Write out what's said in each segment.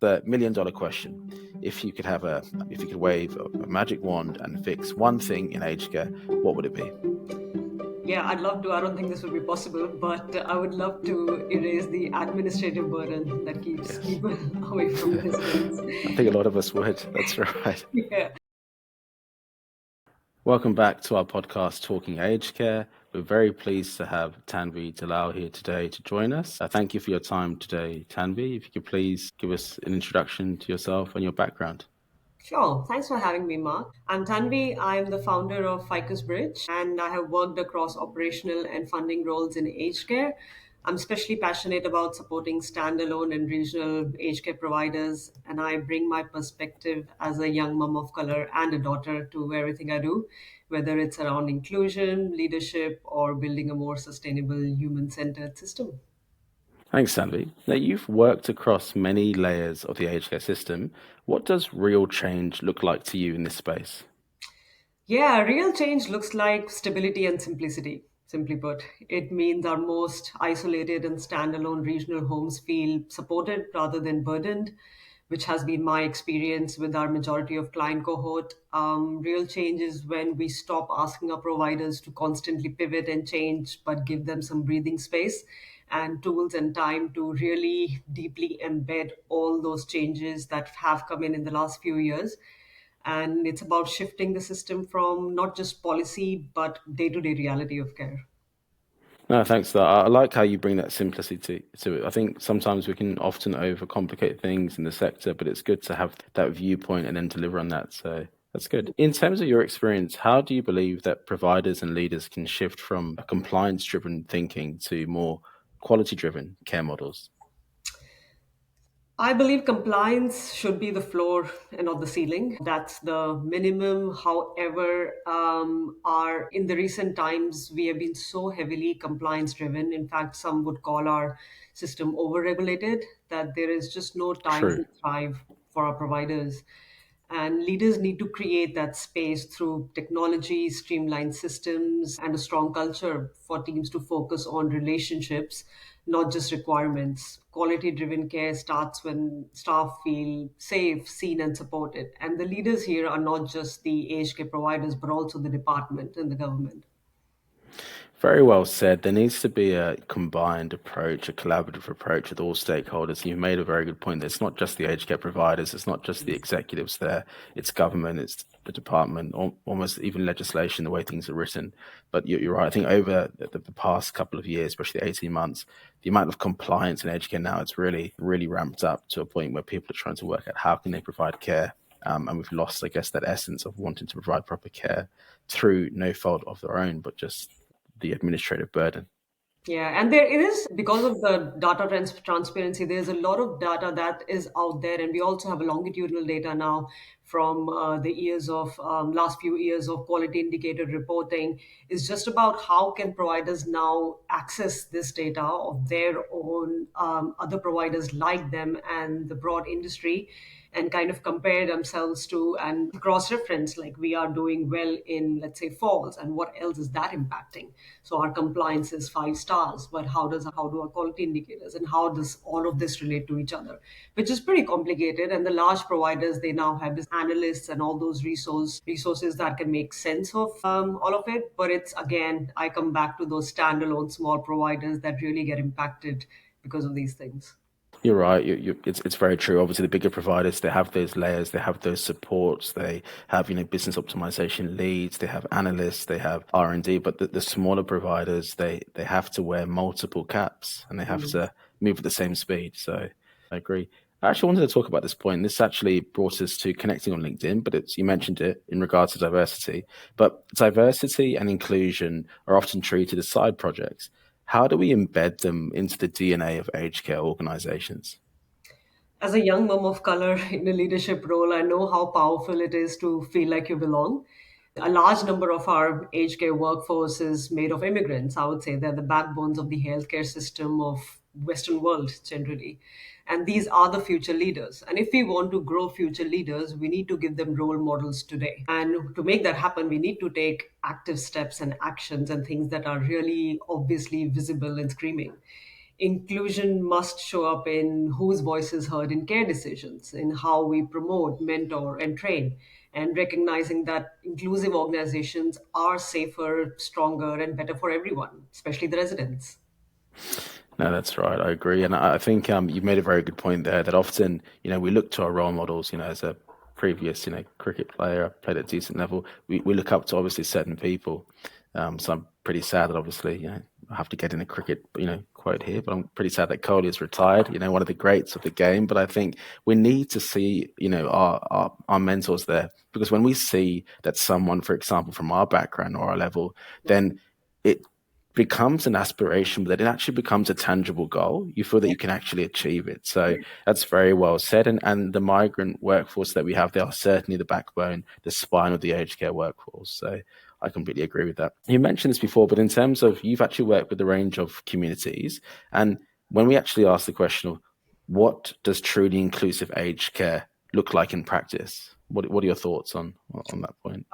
The $1,000,000 question. If you could wave a magic wand and fix one thing in aged care, what would it be? Yeah, I'd love to. I don't think this would be possible, but I would love to erase the administrative burden that keeps Yes. people away from residents. I think a lot of us would. That's right. Yeah. Welcome back to our podcast, Talking Aged Care. We're very pleased to have Tanvi Dalal here today to join us. Thank you for your time today, Tanvi. If you could please give us an introduction to yourself and your background. Sure. Thanks for having me, Mark. I'm Tanvi. I'm the founder of FicusBridge, and I have worked across operational and funding roles in aged care. I'm especially passionate about supporting standalone and regional aged care providers, and I bring my perspective as a young mom of color and a daughter to everything I do, whether it's around inclusion, leadership, or building a more sustainable, human centered system. Thanks, Tanvi. Now, you've worked across many layers of the aged care system. What does real change look like to you in this space? Yeah, real change looks like stability and simplicity. Simply put, it means our most isolated and standalone regional homes feel supported rather than burdened, which has been my experience with our majority of client cohort. Real change is when we stop asking our providers to constantly pivot and change, but give them some breathing space and tools and time to really deeply embed all those changes that have come in the last few years. And it's about shifting the system from not just policy but day-to-day reality of care. No, thanks for that. I like how you bring that simplicity to it. I think sometimes we can often overcomplicate things in the sector, but it's good to have that viewpoint and then deliver on that. So that's good. In terms of your experience, how do you believe that providers and leaders can shift from a compliance-driven thinking to more quality-driven care models? I believe compliance should be the floor and not the ceiling. That's the minimum. However, our in the recent times we have been so heavily compliance driven. In fact, some would call our system over-regulated that there is just no time True. to thrive for our providers. And leaders need to create that space through technology, streamlined systems, and a strong culture for teams to focus on relationships, not just requirements. Quality driven care starts when staff feel safe, seen, and supported. And the leaders here are not just the aged care providers, but also the department and the government. Very well said. There needs to be a combined approach, a collaborative approach with all stakeholders. You've made a very good point. It's not just the aged care providers, it's not just the executives there, it's government, it's the department, almost even legislation, the way things are written. But you're right. I think over the past couple of years, especially 18 months, the amount of compliance in aged care now, it's really, really ramped up to a point where people are trying to work out how can they provide care. And we've lost, I guess, that essence of wanting to provide proper care through no fault of their own, but just the administrative burden. Yeah, and there it is because of the data transparency. There's a lot of data that is out there, and we also have a longitudinal data now from the years of last few years of quality indicator reporting. Is just about how can providers now access this data of their own other providers like them and the broad industry and kind of compare themselves to and cross reference like we are doing well in, let's say, falls, and what else is that impacting. So our compliance is 5 stars, but how do our quality indicators and how does all of this relate to each other, which is pretty complicated. And the large providers, they now have this analysts and all those resources that can make sense of all of it. But it's, again, I come back to those standalone small providers that really get impacted because of these things. You're right. It's very true. Obviously, the bigger providers, they have those layers, they have those supports, they have business optimization leads, they have analysts, they have R&D. But the smaller providers, they have to wear multiple caps and they have Mm. to move at the same speed. So I agree. I actually wanted to talk about this point. This actually brought us to connecting on LinkedIn, but you mentioned it in regards to diversity. But diversity and inclusion are often treated as side projects. How do we embed them into the DNA of aged care organizations? As a young mom of color in a leadership role, I know how powerful it is to feel like you belong. A large number of our aged care workforce is made of immigrants. I would say they're the backbones of the healthcare system of Western world generally. And these are the future leaders. And if we want to grow future leaders, we need to give them role models today. And to make that happen, we need to take active steps and actions and things that are really obviously visible and screaming. inclusion must show up in whose voice is heard in care decisions, in how we promote, mentor, and train, and recognizing that inclusive organizations are safer, stronger, and better for everyone, especially the residents. No, that's right. I agree, and I think you've made a very good point there. That often, we look to our role models. As a previous, cricket player, I played at a decent level. We look up to obviously certain people. So I'm pretty sad that obviously, I have to get in a cricket, quote here, but I'm pretty sad that Kohli is retired. One of the greats of the game. But I think we need to see, our mentors there, because when we see that someone, for example, from our background or our level, then it becomes an aspiration, but then it actually becomes a tangible goal. You feel that you can actually achieve it. So that's very well said. And the migrant workforce that we have, they are certainly the backbone, the spine of the aged care workforce. So I completely agree with that. You mentioned this before, but in terms of you've actually worked with a range of communities. And when we actually ask the question of what does truly inclusive aged care look like in practice? What are your thoughts on that point?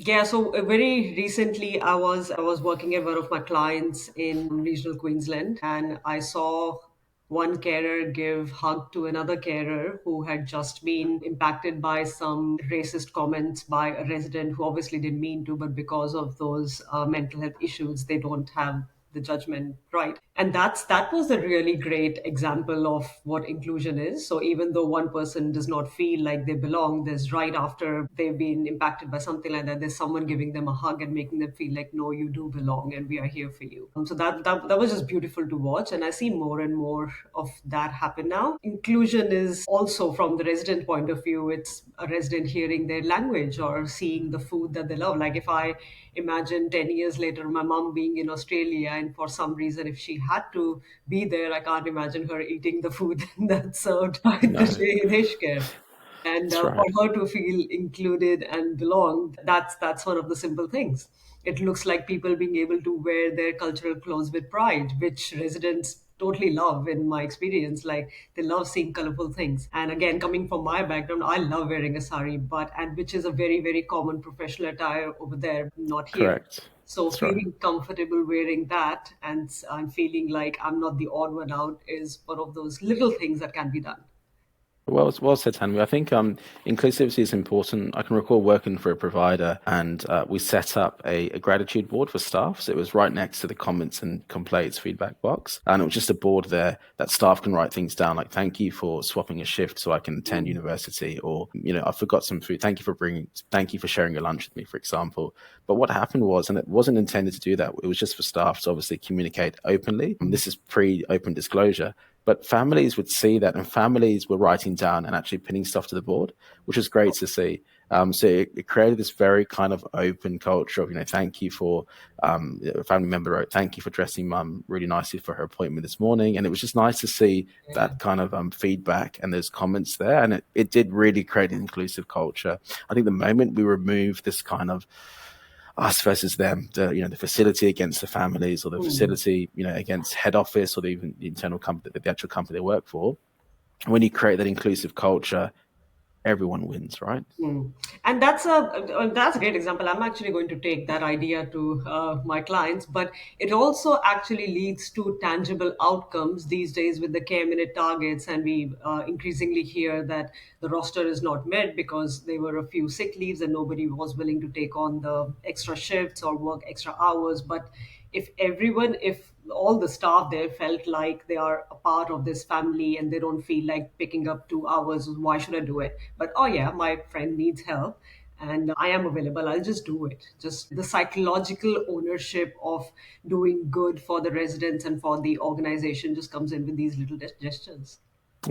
Yeah, so very recently I was working at one of my clients in regional Queensland, and I saw one carer give hug to another carer who had just been impacted by some racist comments by a resident who obviously didn't mean to, but because of those mental health issues, they don't have the judgment right. And that was a really great example of what inclusion is. So even though one person does not feel like they belong, there's right after they've been impacted by something like that, there's someone giving them a hug and making them feel like, no, you do belong and we are here for you. So that was just beautiful to watch, and I see more and more of that happen now. Inclusion is also from the resident point of view. It's a resident hearing their language or seeing the food that they love. Like if I imagine 10 years later my mom being in Australia, and for some reason if she had to be there, I can't imagine her eating the food that's served by the No, Danish. And that's for right. her to feel included and belong, that's one of the simple things. It looks like people being able to wear their cultural clothes with pride, which residents totally love in my experience. Like they love seeing colorful things. And again, coming from my background, I love wearing a sari, but and which is a very, very common professional attire over there, not here. Correct. So That's right. feeling comfortable wearing that and I'm feeling like I'm not the odd one out is one of those little things that can be done. Well said, Tanvi. I think inclusivity is important. I can recall working for a provider, and we set up a gratitude board for staff. So it was right next to the comments and complaints feedback box, and it was just a board there that staff can write things down, like "Thank you for swapping a shift so I can attend Mm, university," or "I forgot some food. Thank you for sharing your lunch with me," for example. But what happened was, and it wasn't intended to do that. It was just for staff to obviously communicate openly. And this is pre-open disclosure. But families would see that, and families were writing down and actually pinning stuff to the board, which was great to see. So it created this very kind of open culture of, thank you for, a family member wrote, thank you for dressing mum really nicely for her appointment this morning. And it was just nice to see yeah. that kind of feedback and those comments there. And it did really create an inclusive culture. I think the moment we remove this kind of us versus them, the facility against the families, or the Mm. facility against head office, or even the internal company, the actual company they work for. When you create that inclusive culture, everyone wins, right? Mm. And that's a great example. I'm actually going to take that idea to my clients, but it also actually leads to tangible outcomes these days with the care minute targets, and we increasingly hear that the roster is not met because there were a few sick leaves and nobody was willing to take on the extra shifts or work extra hours. But if all the staff there felt like they are a part of this family and they don't feel like picking up 2 hours, why should I do it? But oh yeah, my friend needs help and I am available, I'll just do it. Just the psychological ownership of doing good for the residents and for the organization just comes in with these little gestures.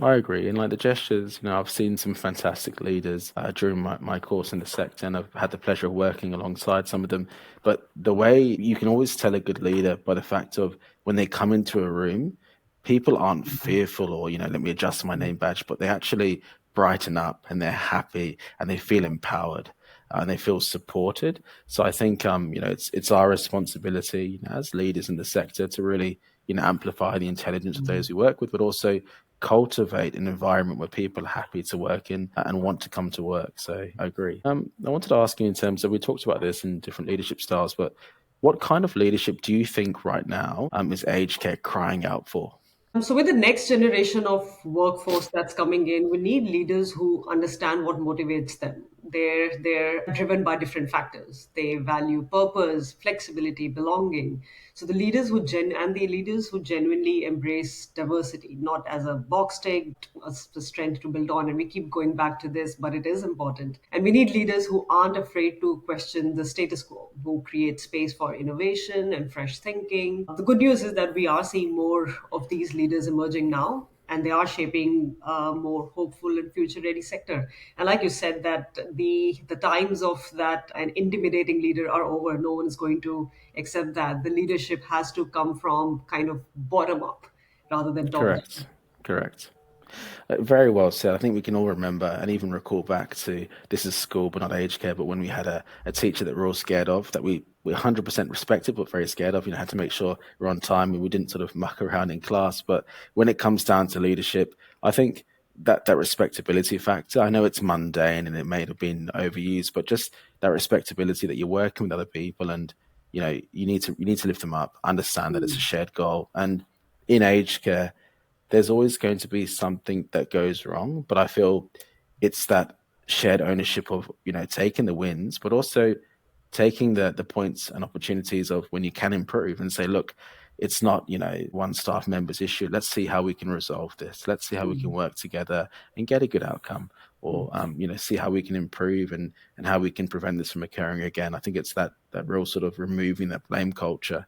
I agree. And like the gestures, I've seen some fantastic leaders during my course in the sector, and I've had the pleasure of working alongside some of them. But the way you can always tell a good leader by the fact of when they come into a room, people aren't fearful or, let me adjust my name badge, but they actually brighten up and they're happy and they feel empowered. And they feel supported. So I think it's our responsibility, as leaders in the sector, to really amplify the intelligence of those we work with, but also cultivate an environment where people are happy to work in and want to come to work. So I agree. I wanted to ask you in terms of, we talked about this in different leadership styles, but What kind of leadership do you think right now is aged care crying out for? So, with the next generation of workforce that's coming in, we need leaders who understand what motivates them. They're driven by different factors. They value purpose, flexibility, belonging. So, the leaders who genuinely embrace diversity, not as a box tick, as the strength to build on. And we keep going back to this, but it is important. And we need leaders who aren't afraid to question the status quo, who create space for innovation and fresh thinking. The good news is that we are seeing more of these leaders emerging now, and they are shaping a more hopeful and future-ready sector. And like you said, that the times of that an intimidating leader are over. No one is going to accept that. The leadership has to come from kind of bottom up rather than top down. Correct. Correct. Very well said. I think we can all remember and even recall back to this is school, but not aged care. But when we had a teacher that we're all scared of, that we 100% respected, but very scared of, had to make sure we're on time and we didn't sort of muck around in class. But when it comes down to leadership, I think that respectability factor, I know it's mundane and it may have been overused, but just that respectability that you're working with other people and you need to lift them up, understand that it's a shared goal. And in aged care, there's always going to be something that goes wrong, but I feel it's that shared ownership of taking the wins, but also taking the points and opportunities of when you can improve and say, look, it's not one staff member's issue. Let's see how we can resolve this. Let's see how we can work together and get a good outcome, or see how we can improve and how we can prevent this from occurring again. I think it's that real sort of removing that blame culture,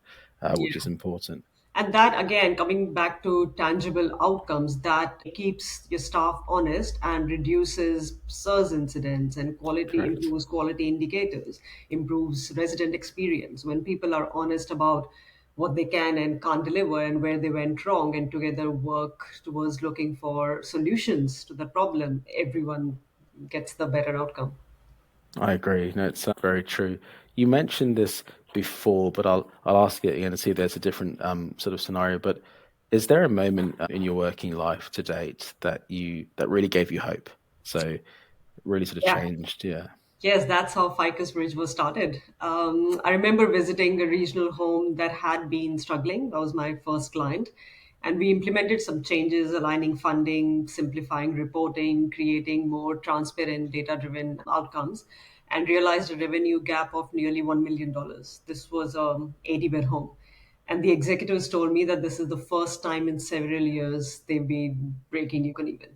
which is important. And that, again, coming back to tangible outcomes, that keeps your staff honest and reduces SIRS incidents and quality Correct. improves quality indicators, improves resident experience. When people are honest about what they can and can't deliver and where they went wrong, and together work towards looking for solutions to the problem, everyone gets the better outcome. I agree. No, it's very true. You mentioned this before, but I'll ask it again to see if there's a different sort of scenario. But is there a moment in your working life to date that really gave you hope? So really sort of Yeah. changed, yeah. Yes, that's how FicusBridge was started. I remember visiting a regional home that had been struggling. That was my first client. And we implemented some changes, aligning funding, simplifying reporting, creating more transparent, data driven outcomes, and realized a revenue gap of nearly $1 million. This was an 80-bed home. And the executives told me that this is the first time in several years they've been breaking even.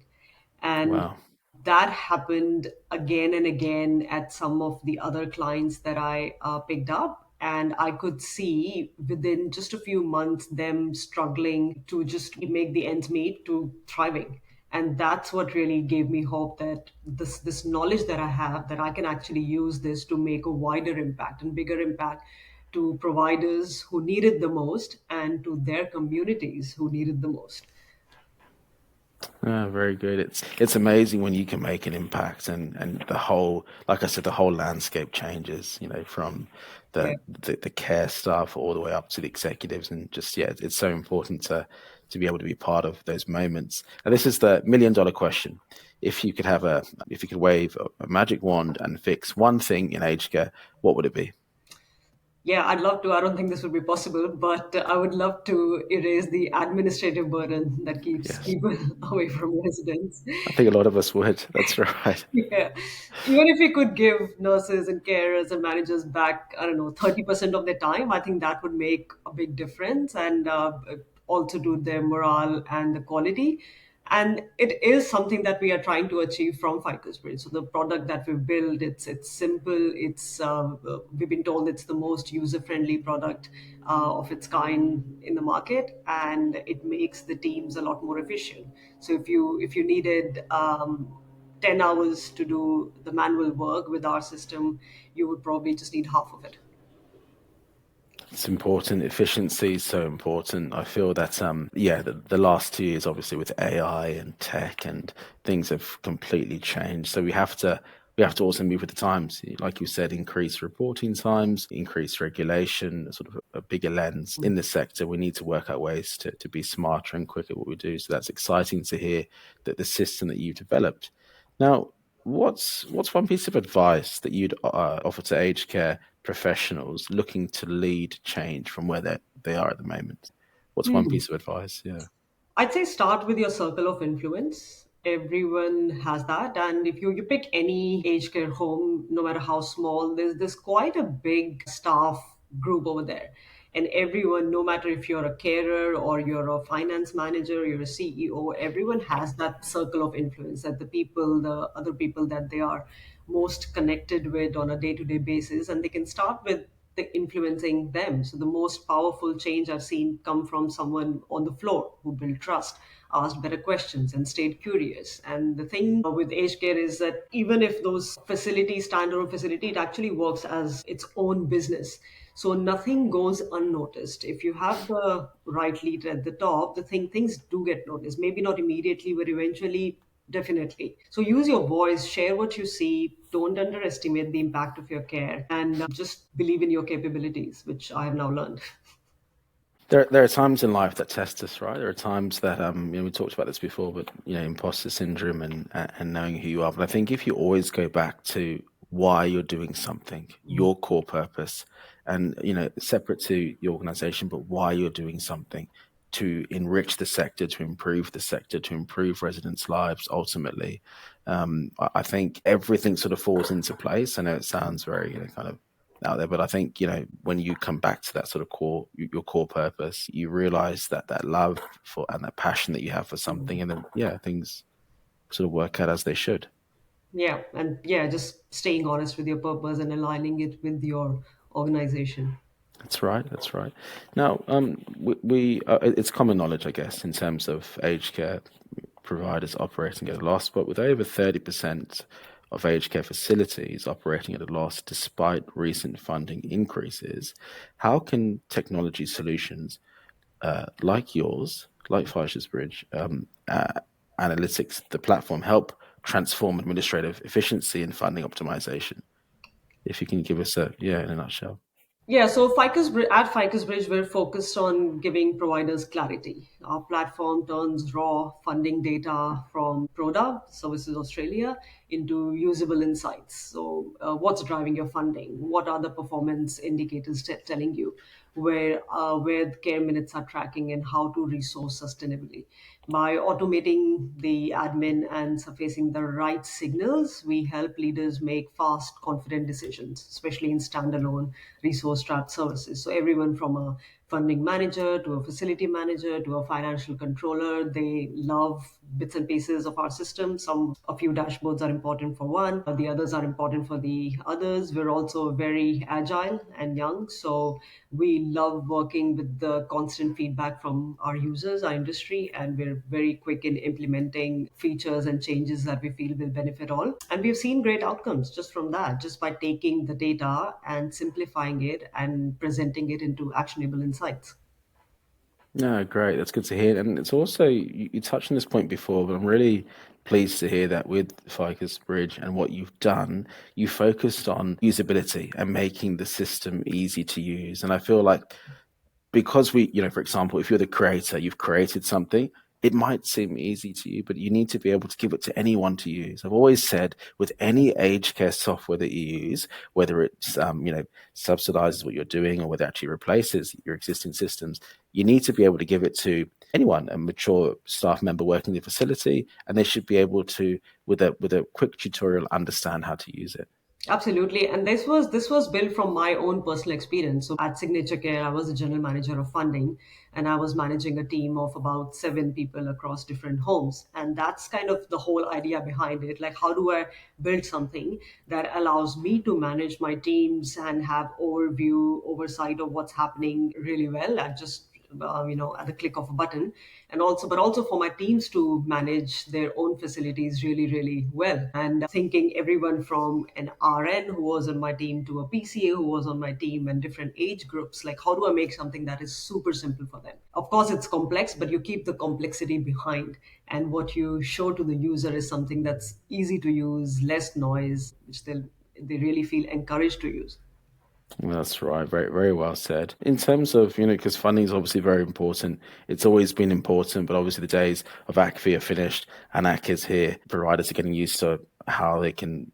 And Wow. that happened again and again at some of the other clients that I picked up. And I could see within just a few months them struggling to just make the ends meet to thriving. And that's what really gave me hope that this knowledge that I have, that I can actually use this to make a wider impact and bigger impact to providers who need it the most and to their communities who need it the most. Yeah, very good. It's amazing when you can make an impact and the whole, like I said, the whole landscape changes, from Yeah. the care staff all the way up to the executives and just yeah, it's so important to be able to be part of those moments. And this is the million-dollar question. If you could wave a magic wand and fix one thing in aged care, what would it be? Yeah, I'd love to. I don't think this would be possible, but I would love to erase the administrative burden that keeps Yes. people away from residents. I think a lot of us would. That's right. Yeah. Even if we could give nurses and carers and managers back, I don't know, 30% of their time, I think that would make a big difference and also to their morale and the quality. And it is something that we are trying to achieve from Ficus Bridge. So the product that we build, it's simple. We've been told it's the most user friendly product of its kind in the market, and it makes the teams a lot more efficient. So if you needed 10 hours to do the manual work with our system, you would probably just need half of it. It's important. Efficiency is so important. I feel that yeah, the last 2 years obviously with AI and tech and things have completely changed. So we have to also move with the times. Like you said, increase reporting times, increase regulation, sort of a bigger lens in the sector. We need to work out ways to be smarter and quicker at what we do. So that's exciting to hear that the system that you've developed. Now, what's one piece of advice that you'd offer to aged care professionals looking to lead change from where they are at the moment? What's one Hmm. piece of advice? Yeah. I'd say start with your circle of influence. Everyone has that, and if you pick any aged care home, no matter how small, there's quite a big staff group over there, and everyone, no matter if you're a carer or you're a finance manager, you're a CEO, everyone has that circle of influence. That the other people that they are most connected with on a day-to-day basis, and they can start with the influencing them. So the most powerful change I've seen come from someone on the floor who built trust, asked better questions, and stayed curious. And the thing with aged care is that even if those facilities, standalone facility, it actually works as its own business. So nothing goes unnoticed. If you have the right leader at the top, things do get noticed. Maybe not immediately, but eventually. Definitely. So use your voice, share what you see, don't underestimate the impact of your care, and just believe in your capabilities, which I have now learned. There are times in life that test us, right? There are times that we talked about this before, but imposter syndrome and knowing who you are. But I think if you always go back to why you're doing something, your core purpose, and separate to the organization, but why you're doing something to enrich the sector, to improve the sector, to improve residents' lives, ultimately, I think everything sort of falls into place. I know it sounds very kind of out there. But I think, when you come back to that sort of your core purpose, you realize that love for and that passion that you have for something, and then things sort of work out as they should. Yeah, and yeah, just staying honest with your purpose and aligning it with your organization. That's right. That's right. Now, it's common knowledge, I guess, in terms of aged care providers operating at a loss, but with over 30% of aged care facilities operating at a loss despite recent funding increases, how can technology solutions like yours, like FicusBridge, analytics, the platform, help transform administrative efficiency and funding optimization? If you can give us in a nutshell. Yeah, so at FicusBridge, we're focused on giving providers clarity. Our platform turns raw funding data from PRODA, Services Australia, into usable insights. So, what's driving your funding? What are the performance indicators telling you? Where the care minutes are tracking and how to resource sustainably. By automating the admin and surfacing the right signals, we help leaders make fast, confident decisions, especially in standalone resource strapped services. So, everyone from a funding manager to a facility manager to a financial controller, they love bits and pieces of our system. A few dashboards are important for one, the others are important for the others. We're also very agile and young, so we love working with the constant feedback from our users, our industry, and we're very quick in implementing features and changes that we feel will benefit all. And we've seen great outcomes just from that, just by taking the data and simplifying it and presenting it into actionable insights. No, great. That's good to hear. And it's also, you touched on this point before, but I'm really pleased to hear that with Ficus Bridge and what you've done, you focused on usability and making the system easy to use. And I feel like because for example, if you're the creator, you've created something, it might seem easy to you, but you need to be able to give it to anyone to use. I've always said with any aged care software that you use, whether it's, subsidizes what you're doing or whether it actually replaces your existing systems, you need to be able to give it to anyone, a mature staff member working in the facility, and they should be able to, with a quick tutorial, understand how to use it. Absolutely. And this was built from my own personal experience. So at Signature Care, I was the general manager of funding and I was managing a team of about 7 people across different homes. And that's kind of the whole idea behind it. Like, how do I build something that allows me to manage my teams and have oversight of what's happening really well at just at the click of a button, and also for my teams to manage their own facilities really really well. And thinking everyone from an RN who was on my team to a PCA who was on my team and different age groups, like how do I make something that is super simple for them? Of course it's complex, but you keep the complexity behind, and what you show to the user is something that's easy to use, less noise, which they really feel encouraged to use. That's right. Very, very well said. In terms of, because funding is obviously very important. It's always been important, but obviously the days of ACFI are finished and AC is here. Providers are getting used to how they can,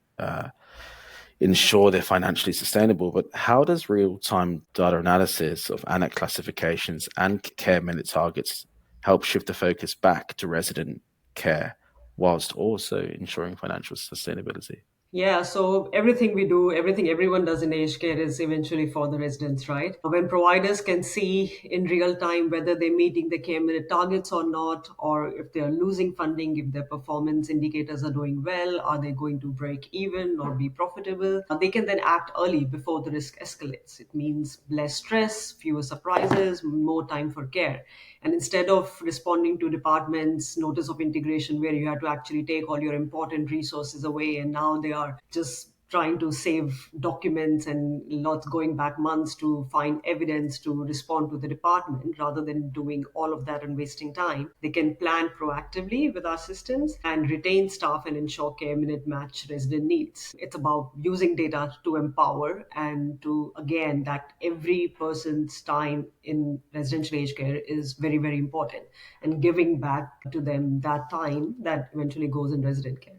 ensure they're financially sustainable. But how does real-time data analysis of ANAC classifications and care minute targets help shift the focus back to resident care whilst also ensuring financial sustainability? Yeah, so everything we do, everything everyone does in aged care is eventually for the residents, right? When providers can see in real time whether they're meeting the care minute targets or not, or if they're losing funding, if their performance indicators are doing well, are they going to break even or be profitable? They can then act early before the risk escalates. It means less stress, fewer surprises, more time for care. And instead of responding to departments' notice of integration, where you had to actually take all your important resources away, and now they are just trying to save documents and lots going back months to find evidence to respond to the department rather than doing all of that and wasting time. They can plan proactively with our systems and retain staff and ensure care minute match resident needs. It's about using data to empower and to, again, that every person's time in residential aged care is very, very important, and giving back to them that time that eventually goes in resident care.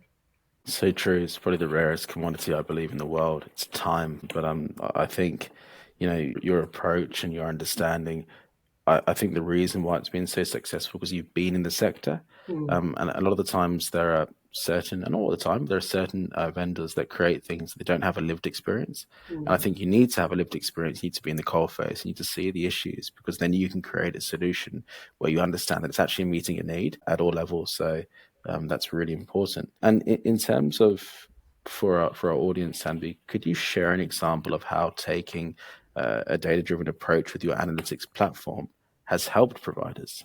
So true. It's probably the rarest commodity I believe in the world. It's time. But I think, your approach and your understanding. I think the reason why it's been so successful because you've been in the sector, Mm, and a lot of the times there are certain, and all the time there are certain vendors that create things that don't have a lived experience. And I mm. think you need to have a lived experience. You need to be in the coalface. You need to see the issues because then you can create a solution where you understand that it's actually meeting a need at all levels. So that's really important. And in terms of for our audience, Sandy, could you share an example of how taking a data-driven approach with your analytics platform has helped providers?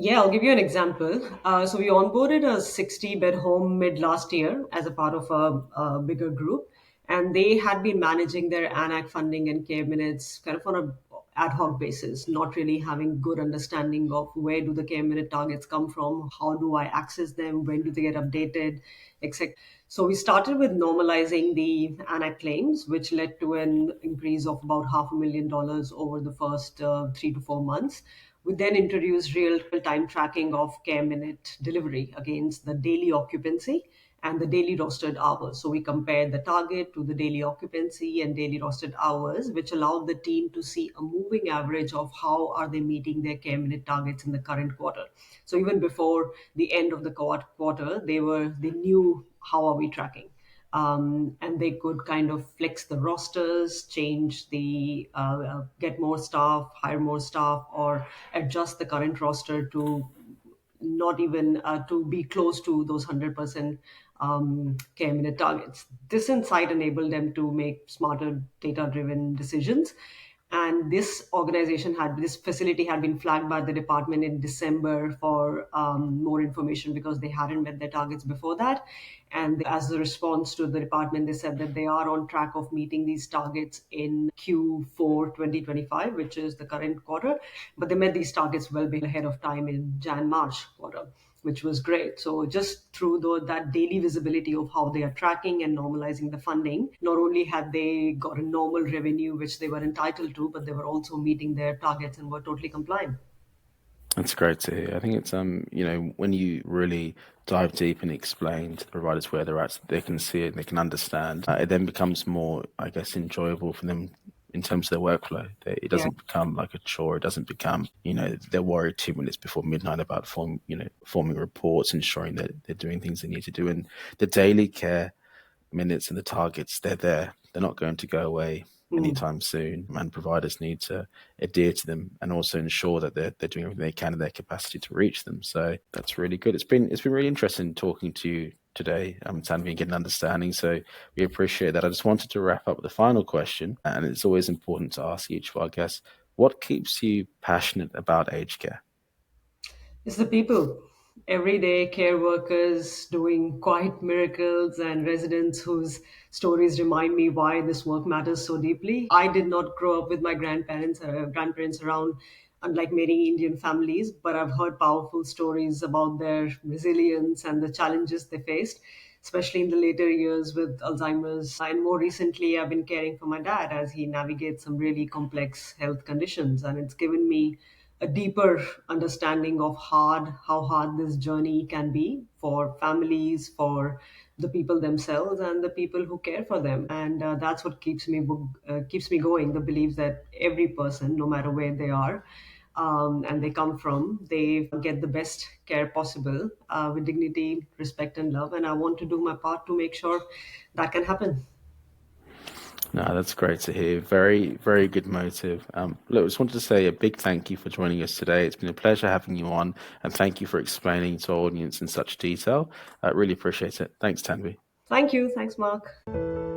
Yeah, I'll give you an example. So we onboarded a 60-bed home mid last year as a part of a bigger group, and they had been managing their ANAC funding and care minutes kind of on a ad hoc basis, not really having good understanding of where do the care minute targets come from, how do I access them, when do they get updated, etc. So we started with normalizing the ANAC claims, which led to an increase of about $500,000 over the first 3 to 4 months. We then introduced real time tracking of care minute delivery against the daily occupancy and the daily rostered hours. So we compared the target to the daily occupancy and daily rostered hours, which allowed the team to see a moving average of how are they meeting their care minute targets in the current quarter. So even before the end of the quarter, they knew how are we tracking. And they could kind of flex the rosters, change get more staff, hire more staff, or adjust the current roster to not even to be close to those 100% care minute targets. This insight enabled them to make smarter data driven decisions. And this facility had been flagged by the department in December for more information because they hadn't met their targets before that. And as a response to the department, they said that they are on track of meeting these targets in Q4 2025, which is the current quarter. But they met these targets well ahead of time in Jan March quarter, which was great. So just through that daily visibility of how they are tracking and normalizing the funding, not only had they got a normal revenue which they were entitled to, but they were also meeting their targets and were totally compliant. That's great to hear. I think it's when you really dive deep and explain to the providers where they're at, so they can see it, they can understand. It then becomes more, I guess, enjoyable for them in terms of their workflow. It Yeah. doesn't become like a chore. It doesn't become, they're worried 2 minutes before midnight about forming reports, ensuring that they're doing things they need to do, and the daily care minutes and the targets, they're there. They're not going to go away Mm. anytime soon. And providers need to adhere to them and also ensure that they're doing everything they can in their capacity to reach them. So that's really good. It's been really interesting talking to you today, Tanvi, and getting an understanding. So we appreciate that. I just wanted to wrap up with the final question, and it's always important to ask each of our guests, what keeps you passionate about aged care? It's the people, everyday care workers doing quiet miracles, and residents whose stories remind me why this work matters so deeply. I did not grow up with my grandparents around, unlike many Indian families, but I've heard powerful stories about their resilience and the challenges they faced, especially in the later years with Alzheimer's. And more recently, I've been caring for my dad as he navigates some really complex health conditions. And it's given me a deeper understanding of how hard this journey can be for families, for the people themselves and the people who care for them. And that's what keeps me going. The belief that every person, no matter where they are, and they come from, they get the best care possible with dignity, respect, and love. And I want to do my part to make sure that can happen. No, that's great to hear. Very, very good motive. Look, I just wanted to say a big thank you for joining us today. It's been a pleasure having you on, and thank you for explaining to our audience in such detail. I really appreciate it. Thanks, Tanvi. Thank you. Thanks, Mark.